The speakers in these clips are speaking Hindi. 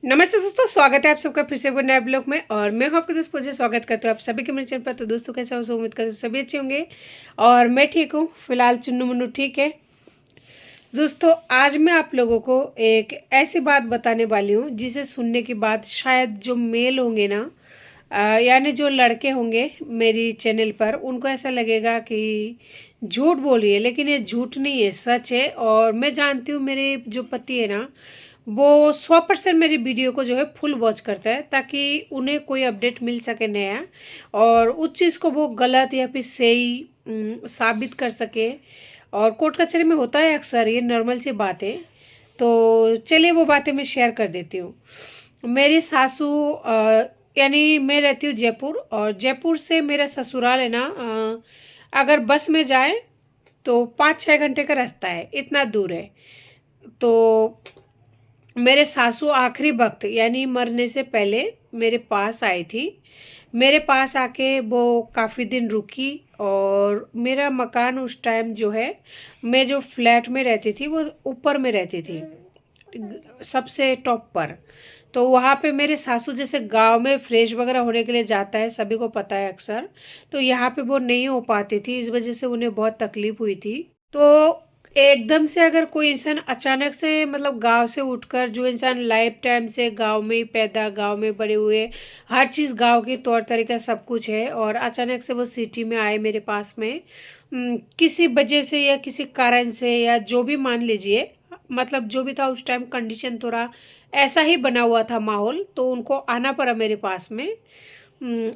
नमस्ते दोस्तों, स्वागत है आप सबका फिर से एक बार नए ब्लॉग में। और मैं हूं आपके दोस्त पूजा। स्वागत करती हूँ आप सभी के मेरे चैनल पर। तो दोस्तों कैसा हो, उम्मीद करती हूँ सभी अच्छे होंगे और मैं ठीक हूँ। फिलहाल चुन्नू मुन्नू ठीक है। दोस्तों आज मैं आप लोगों को एक ऐसी बात बताने वाली हूँ जिसे सुनने के बाद शायद जो मेल होंगे ना, यानी जो लड़के होंगे मेरी चैनल पर, उनको ऐसा लगेगा कि झूठ बोल रही है, लेकिन ये झूठ नहीं है, सच है। और मैं जानती हूँ मेरे जो पति है ना, वो 100% मेरी वीडियो को जो है फुल वॉच करता है ताकि उन्हें कोई अपडेट मिल सके नया, और उस चीज़ को वो गलत या फिर सही साबित कर सके। और कोर्ट कचहरी में होता है अक्सर, ये नॉर्मल सी बात है। तो चलिए वो बातें मैं शेयर कर देती हूँ। मेरी सासू यानी मैं रहती हूँ जयपुर, और जयपुर से मेरा ससुराल है ना, अगर बस में जाए तो 5-6 घंटे का रास्ता है, इतना दूर है। तो मेरे सासू आखिरी वक्त यानी मरने से पहले मेरे पास आई थी। मेरे पास आके वो काफ़ी दिन रुकी, और मेरा मकान उस टाइम जो है, मैं जो फ्लैट में रहती थी वो ऊपर में रहती थी, सबसे टॉप पर। तो वहाँ पे मेरे सासू जैसे गांव में फ्रेश वगैरह होने के लिए जाता है, सभी को पता है अक्सर, तो यहाँ पे वो नहीं हो पाती थी, इस वजह से उन्हें बहुत तकलीफ हुई थी। तो एकदम से अगर कोई इंसान अचानक से, मतलब गांव से उठकर, जो इंसान लाइफ टाइम से गांव में ही पैदा, गांव में बड़े हुए, हर चीज़ गांव की तौर तरीका सब कुछ है, और अचानक से वो सिटी में आए मेरे पास में, किसी वजह से या किसी कारण से, या जो भी मान लीजिए, मतलब जो भी था उस टाइम कंडीशन थोड़ा ऐसा ही बना हुआ था माहौल, तो उनको आना पड़ा मेरे पास में।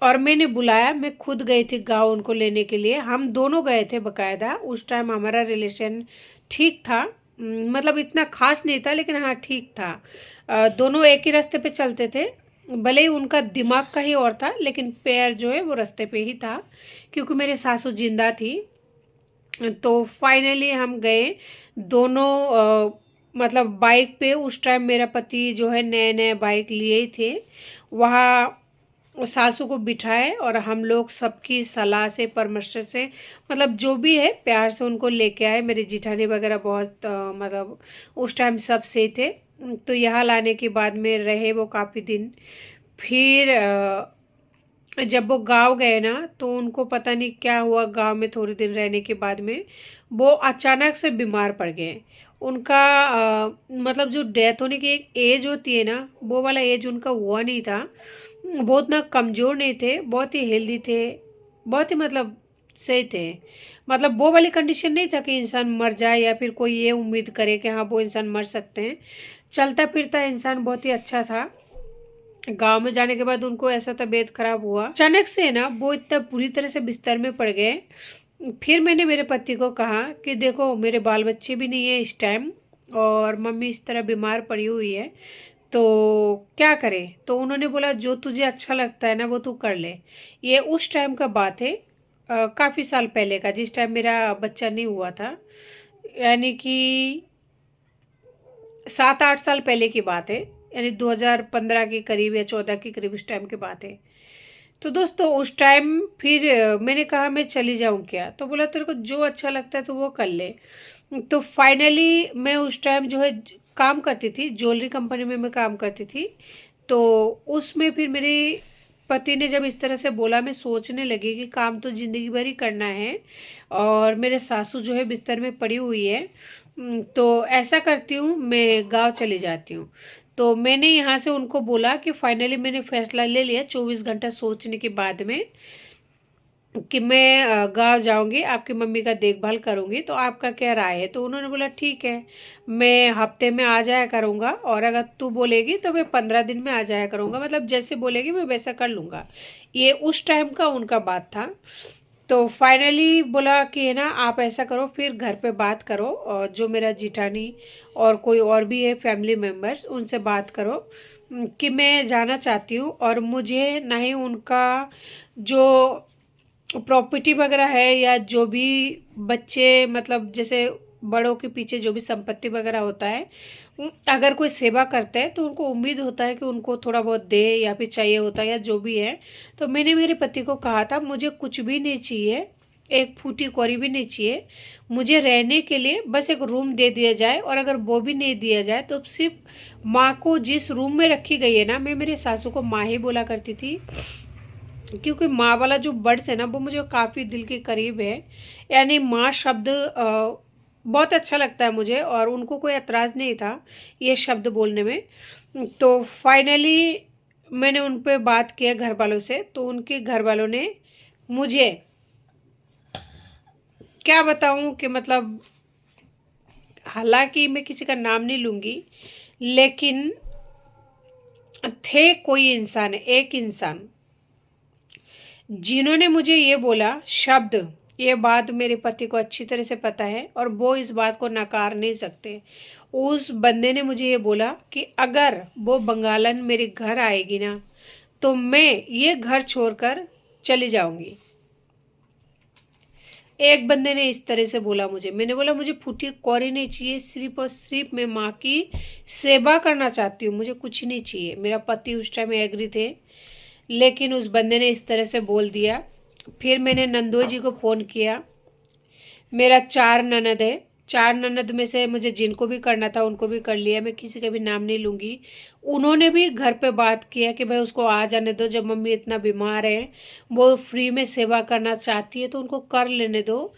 और मैंने बुलाया, मैं खुद गई थी गांव उनको लेने के लिए। हम दोनों गए थे बकायदा। उस टाइम हमारा रिलेशन ठीक था, मतलब इतना खास नहीं था, लेकिन हाँ ठीक था। दोनों एक ही रास्ते पे चलते थे, भले ही उनका दिमाग का ही और था, लेकिन पैर जो है वो रास्ते पे ही था, क्योंकि मेरी सासू जिंदा थी। तो फाइनली हम गए दोनों, मतलब बाइक पे। उस टाइम मेरा पति जो है नए नए बाइक लिए ही थे। वहाँ सासू को बिठाए, और हम लोग सबकी सलाह से, परामर्श से, मतलब जो भी है प्यार से उनको लेके आए। मेरी जिठानी वगैरह बहुत मतलब उस टाइम सब से थे। तो यहाँ लाने के बाद में रहे वो काफ़ी दिन। फिर जब वो गांव गए ना, तो उनको पता नहीं क्या हुआ, गांव में थोड़े दिन रहने के बाद में वो अचानक से बीमार पड़ गए। उनका मतलब जो डेथ होने की एक एज होती है ना, वो वाला एज उनका हुआ नहीं था। बहुत ना कमज़ोर नहीं थे, बहुत ही हेल्दी थे, बहुत ही मतलब सही थे। मतलब वो वाली कंडीशन नहीं था कि इंसान मर जाए, या फिर कोई ये उम्मीद करे कि हाँ वो इंसान मर सकते हैं। चलता फिरता इंसान बहुत ही अच्छा था। गांव में जाने के बाद उनको ऐसा तबीयत खराब हुआ अचानक से ना, वो इतना बुरी तरह से बिस्तर में पड़ गए। फिर मैंने मेरे पति को कहा कि देखो मेरे बाल बच्चे भी नहीं है इस टाइम, और मम्मी इस तरह बीमार पड़ी हुई है, तो क्या करें। तो उन्होंने बोला जो तुझे अच्छा लगता है ना वो तू कर ले। ये उस टाइम का बात है, काफ़ी साल पहले का, जिस टाइम मेरा बच्चा नहीं हुआ था, यानी कि 7-8 साल पहले की बात है, यानी 2015 के करीब या 14 के करीब, उस टाइम की बात है। तो दोस्तों उस टाइम फिर मैंने कहा मैं चली जाऊँ क्या, तो बोला तेरे को जो अच्छा लगता है तो वो कर ले। तो फाइनली मैं उस टाइम जो है काम करती थी, ज्वेलरी कंपनी में मैं काम करती थी। तो उसमें फिर मेरे पति ने जब इस तरह से बोला, मैं सोचने लगी कि काम तो ज़िंदगी भर ही करना है, और मेरे सासू जो है बिस्तर में पड़ी हुई है। तो ऐसा करती हूँ, मैं गांव चली जाती हूँ। तो मैंने यहाँ से उनको बोला कि फाइनली मैंने फैसला ले लिया 24 घंटा सोचने के बाद में, कि मैं गांव जाऊंगी, आपकी मम्मी का देखभाल करूंगी, तो आपका क्या राय है। तो उन्होंने बोला ठीक है, मैं हफ्ते में आ जाया करूंगा, और अगर तू बोलेगी तो मैं 15 दिन में आ जाया करूंगा, मतलब जैसे बोलेगी मैं वैसा कर लूँगा। ये उस टाइम का उनका बात था। तो फाइनली बोला कि है ना, आप ऐसा करो, फिर घर पे बात करो, और जो मेरा जिठानी और कोई और भी है फैमिली मेम्बर्स, उनसे बात करो कि मैं जाना चाहती हूँ, और मुझे ना ही उनका जो प्रॉपर्टी वगैरह है, या जो भी बच्चे, मतलब जैसे बड़ों के पीछे जो भी संपत्ति वगैरह होता है, अगर कोई सेवा करता है तो उनको उम्मीद होता है कि उनको थोड़ा बहुत दे, या फिर चाहिए होता है, या जो भी है। तो मैंने मेरे पति को कहा था मुझे कुछ भी नहीं चाहिए, एक फूटी कौड़ी भी नहीं चाहिए। मुझे रहने के लिए बस एक रूम दे दिया जाए, और अगर वो भी नहीं दिया जाए तो सिर्फ माँ को जिस रूम में रखी गई है ना, मैं मेरे सासू को माँ ही बोला करती थी, क्योंकि माँ वाला जो वर्ड्स है ना वो मुझे काफ़ी दिल के करीब है। यानी माँ शब्द बहुत अच्छा लगता है मुझे, और उनको कोई एतराज़ नहीं था ये शब्द बोलने में। तो फाइनली मैंने उन पे बात किया घर वालों से, तो उनके घर वालों ने मुझे क्या बताऊं कि मतलब, हालांकि मैं किसी का नाम नहीं लूँगी, लेकिन थे कोई इंसान, एक इंसान जिन्होंने मुझे ये बोला शब्द, ये बात मेरे पति को अच्छी तरह से पता है और वो इस बात को नकार नहीं सकते। उस बंदे ने मुझे ये बोला कि अगर वो बंगालन मेरे घर आएगी ना, तो मैं ये घर छोड़कर चली जाऊंगी। एक बंदे ने इस तरह से बोला मुझे। मैंने बोला मुझे फूटी कौड़ी नहीं चाहिए, सिर्फ और सिर्फ मैं माँ की सेवा करना चाहती हूँ, मुझे कुछ नहीं चाहिए। मेरा पति उस टाइम एग्री थे, लेकिन उस बंदे ने इस तरह से बोल दिया। फिर मैंने नंदोई जी को फ़ोन किया। मेरा 4 ननद है, 4 ननद में से मुझे जिनको भी करना था उनको भी कर लिया, मैं किसी का भी नाम नहीं लूँगी। उन्होंने भी घर पे बात किया कि भाई उसको आ जाने दो, जब मम्मी इतना बीमार है, वो फ्री में सेवा करना चाहती है तो उनको कर लेने दो,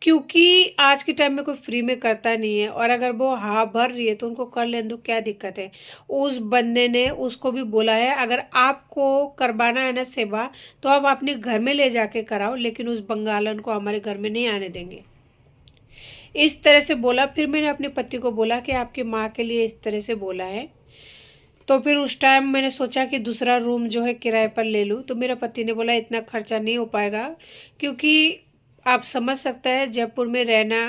क्योंकि आज के टाइम में कोई फ्री में करता नहीं है, और अगर वो हाँ भर रही है तो उनको कर लेने दो, क्या दिक्कत है। उस बंदे ने उसको भी बोला है अगर आपको करवाना है ना सेवा, तो आप अपने घर में ले जाके कराओ, लेकिन उस बंगालन को हमारे घर में नहीं आने देंगे, इस तरह से बोला। फिर मैंने अपने पति को बोला कि आपकी माँ के लिए इस तरह से बोला है। तो फिर उस टाइम मैंने सोचा कि दूसरा रूम जो है किराए पर ले लूँ, तो मेरा पति ने बोला इतना खर्चा नहीं हो पाएगा, क्योंकि आप समझ सकते हैं जयपुर में रहना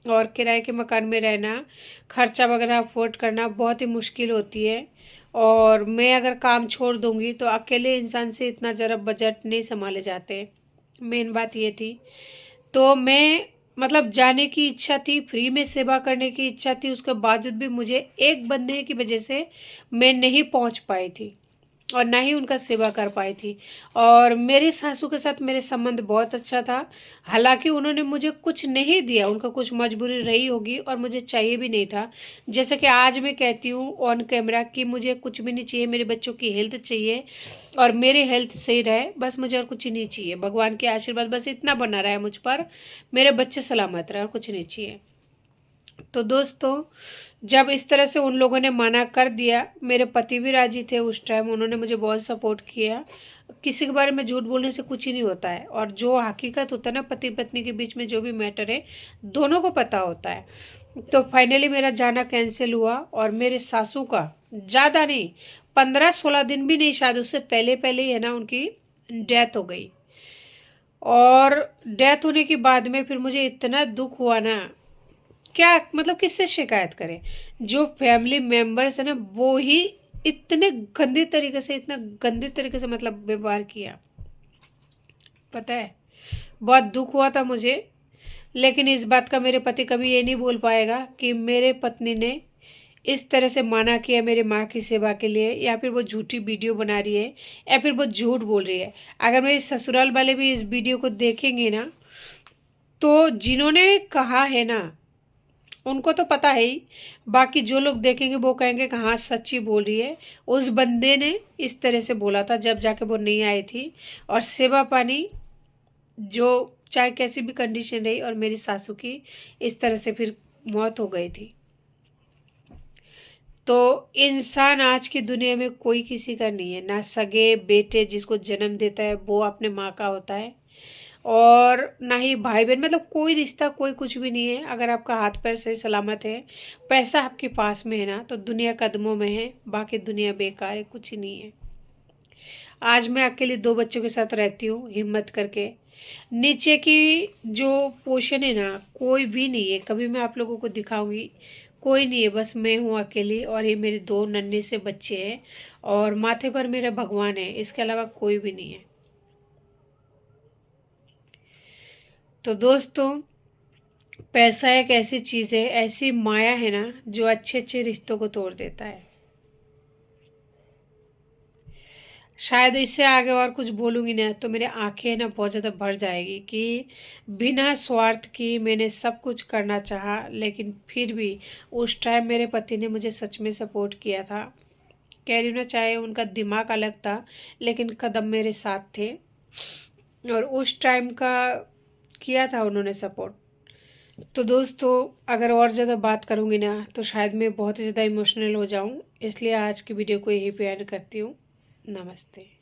और किराए के मकान में रहना, खर्चा वगैरह अफोर्ड करना बहुत ही मुश्किल होती है। और मैं अगर काम छोड़ दूंगी तो अकेले इंसान से इतना ज़रा बजट नहीं संभाले जाते, मेन बात ये थी। तो मैं मतलब जाने की इच्छा थी, फ्री में सेवा करने की इच्छा थी, उसके बावजूद भी मुझे एक बंदे की वजह से मैं नहीं पहुंच पाई थी और ना ही उनका सेवा कर पाई थी। और मेरी सासू के साथ मेरे संबंध बहुत अच्छा था, हालांकि उन्होंने मुझे कुछ नहीं दिया, उनका कुछ मजबूरी रही होगी और मुझे चाहिए भी नहीं था। जैसे कि आज मैं कहती हूँ ऑन कैमरा कि मुझे कुछ भी नहीं चाहिए, मेरे बच्चों की हेल्थ चाहिए और मेरी हेल्थ सही रहे, बस मुझे और कुछ नहीं चाहिए। भगवान के आशीर्वाद बस इतना बना रहा है मुझ पर, मेरे बच्चे सलामत रहे और कुछ नहीं चाहिए। तो दोस्तों, जब इस तरह से उन लोगों ने मना कर दिया, मेरे पति भी राजी थे उस टाइम, उन्होंने मुझे बहुत सपोर्ट किया। किसी के बारे में झूठ बोलने से कुछ ही नहीं होता है, और जो हकीकत होता है ना पति पत्नी के बीच में, जो भी मैटर है दोनों को पता होता है। तो फाइनली मेरा जाना कैंसिल हुआ, और मेरे सासू का ज़्यादा नहीं, 15-16 दिन भी नहीं, शायद उससे पहले पहले ही है ना उनकी डेथ हो गई। और डेथ होने के बाद में फिर मुझे इतना दुख हुआ ना, क्या मतलब किससे शिकायत करें। जो फैमिली मेंबर्स है ना वो ही इतने गंदे तरीके से, इतना गंदे तरीके से मतलब व्यवहार किया, पता है। बहुत दुख हुआ था मुझे, लेकिन इस बात का मेरे पति कभी ये नहीं बोल पाएगा कि मेरे पत्नी ने इस तरह से माना किया मेरी माँ की सेवा के लिए, या फिर वो झूठी वीडियो बना रही है, या फिर वो झूठ बोल रही है। अगर मेरे ससुराल वाले भी इस वीडियो को देखेंगे ना, तो जिन्होंने कहा है ना उनको तो पता है ही, बाकी जो लोग देखेंगे वो कहेंगे कि हाँ सच्ची बोल रही है। उस बंदे ने इस तरह से बोला था जब जाके वो नहीं आई थी, और सेवा पानी जो चाहे कैसी भी कंडीशन रही, और मेरी सासू की इस तरह से फिर मौत हो गई थी। तो इंसान आज की दुनिया में कोई किसी का नहीं है, ना सगे बेटे जिसको जन्म देता है वो अपने माँ का होता है, और ना ही भाई बहन, मतलब कोई रिश्ता कोई कुछ भी नहीं है। अगर आपका हाथ पैर सही सलामत है, पैसा आपके पास में है ना, तो दुनिया कदमों में है, बाकी दुनिया बेकार है, कुछ ही नहीं है। आज मैं अकेले 2 बच्चों के साथ रहती हूँ हिम्मत करके। नीचे की जो पोर्शन है ना कोई भी नहीं है, कभी मैं आप लोगों को दिखाऊंगी, कोई नहीं है, बस मैं हूँ अकेली, और ये मेरे 2 नन्हे से बच्चे हैं, और माथे पर मेरा भगवान है, इसके अलावा कोई भी नहीं है। तो दोस्तों, पैसा एक ऐसी चीज़ है, ऐसी माया है ना जो अच्छे अच्छे रिश्तों को तोड़ देता है। शायद इससे आगे और कुछ बोलूँगी ना तो मेरी आंखें ना बहुत ज़्यादा भर जाएगी कि बिना स्वार्थ की मैंने सब कुछ करना चाहा, लेकिन फिर भी उस टाइम मेरे पति ने मुझे सच में सपोर्ट किया था। कह रही हूँ ना, चाहे उनका दिमाग अलग था लेकिन कदम मेरे साथ थे, और उस टाइम का किया था उन्होंने सपोर्ट। तो दोस्तों, अगर और ज़्यादा बात करूँगी ना तो शायद मैं बहुत ही ज़्यादा इमोशनल हो जाऊँ, इसलिए आज की वीडियो को यहीं पे एंड करती हूँ। नमस्ते।